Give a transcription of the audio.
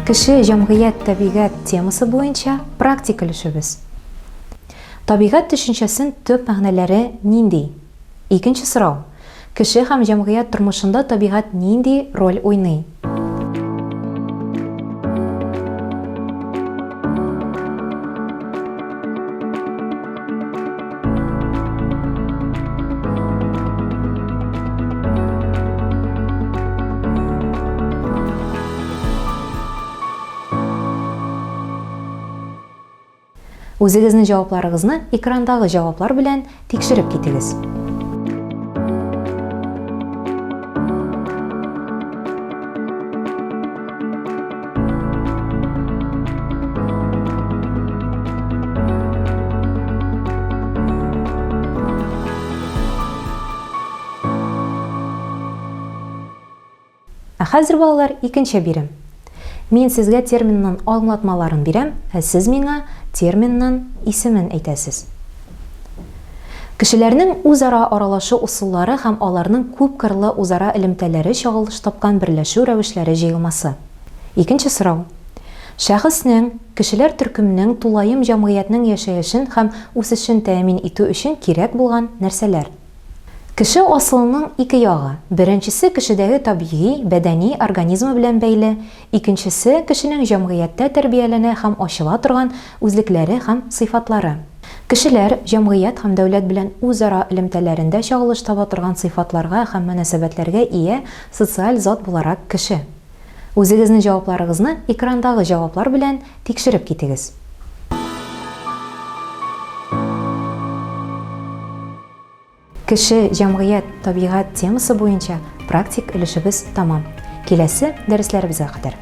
Кеше, җәмгыять, табигать темасы буенча практик өлешебез. Табигать төшенчәсен төп мәгънәләре нинди? Икенче сорау. Кеше һәм җәмгыять тормышында табигать нинди роль уйный? Үзегезнең җавапларыгызны экрандагы җаваплар белән тикшереп китегез. Хәзер балалар, икенче бирем. Мин сезгә терминның аңлатмаларын бирәм, ә сез миңа терминның исемен әйтәсез. Кешеләрнең үзара аралашу усуллары һәм аларның күп кырлы үзара элемтәләре чагылыш тапкан берләшү рәвешләре җыелмасы. Икенче сорау. Шәхеснең, кешеләр төркеменең тулаем җәмгыятьнең яшәешен һәм үсешен тәэмин итү өчен кирәк булган нәрсәләр? Кеше асылының ике ягы. Беренчесе кешедәге табигый, бәдәни организмы белән бәйле, икенчесе кешенең җәмгыятьтә тәрбияләнә һәм ачыла торган үзлекләре һәм сыйфатлары. Кешеләр җәмгыять һәм дәүләт белән үзара элемтәләрендә чагылыш таба торган сыйфатларга һәм мөнәсәбәтләргә ия социаль зат буларак кеше. Үзегезнең җавапларыгызны экрандагы җаваплар белән тикшереп китегез. Кеше, җәмгыять, табигать темасы буенча практик өлешебез тамам. Киләсе дәресләребезгә кадәр.